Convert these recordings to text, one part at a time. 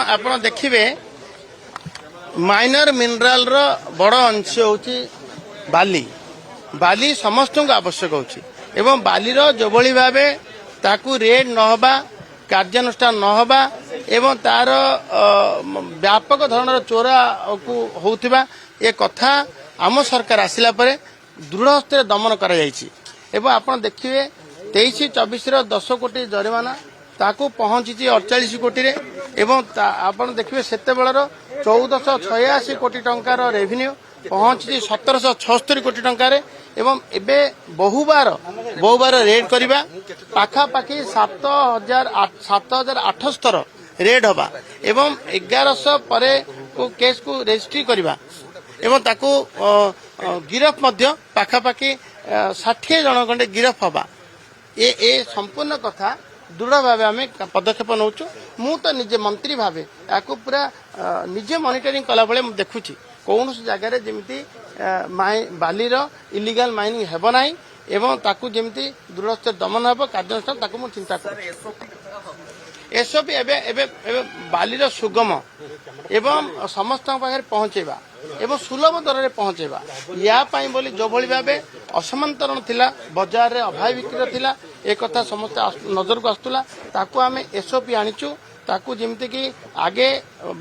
ଆପଣ ଦେଖିବେ माइनर मिनराल रो बड़ अंश होची बाली बाली समस्त को आवश्यक होची एवं बाली रो जोभली भाबे ताकू रेड नहबा कार्यानुष्ठान नहबा एवं तार व्यापक धरणर चोरा को होउथिबा ए कथा आम सरकार आसिला परे दृढ़ हस्ते दमन करा जायछि एवं आपण देखिबे 23-24 रो 10 कोटी जरिमाना ताकू पहुंची 48 कोटी रे एवं आपण देखिबे सेते बेलर 1486 कोटी टंकार रेवेन्यू पहुंची 1776 कोटी टंकार एवं एबे बहुबार रेड करबा पाखापाखि 7800 रेड हबा एवं 1100 परे को केस को रजिस्ट्री करबा एवं ताकू गिरफ मध्य पाखापाखि 60 जन खंडे गिरफ हबा ए संपूर्ण कथा दृढ़ भाव आम पदक्षेप नौ मु तो निजे मंत्री भावे या पूरा निजे मॉनिटरिंग कला बेले देखुची कौन जगार जमी बालीर इलिगाल माइनिंग हेब ना एवं ताकू जमी दृढ़ स्तर दमन हे कार्यानुष्ठान ताकू मु चिंता कर एसपी एवं बालीर सुगम एवं समस्त पाखे पहुंचेबा एवं सुलभ दर में पहुंचेबा या बोली जो भली भाव असमांतरण थिला बाजार रे अभाव बिक्री थिला एक कथा समस्त नजर को आसुला ताकू आमे एसओपी आनिचु ताकू जेमति कि आगे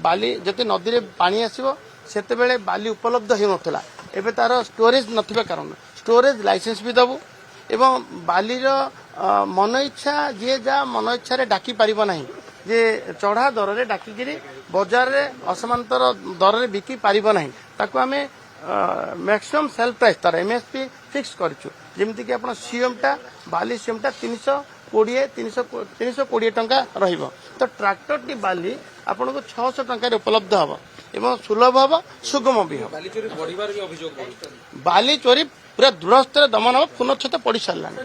बाली जति नदी रे पानी आसीबो सेते बेले बाली उपलब्ध हे नथला एबे तार स्टोरेज नथिबा कारण स्टोरेज लाइसेंस भी दबु एवं बालीर मन इच्छा जे जा मन इच्छा रे डाकी पारिबो नाही जे चढ़ा दर रे डाकिगिरी बाजार रे असमांतर दर रे बिकी पारिबो नाही ताकू आमे मैक्सिमम सेल प्राइस तार एमएसपी फिक्स करछु जेमति कि आपण सीएम टा बाली सीएम टा 320 टंका रहिबो तो ट्रैक्टर टी बाली आपण को 600 टंका रे उपलब्ध हबो एवं सुलभ हबो सुगम भी हबो बाली चोरी बढ़िबार भी अभियोग बाली चोरी पूरा दृढ़ स्तर दमन हबो पुनच्छेद पड़ी सारलानी।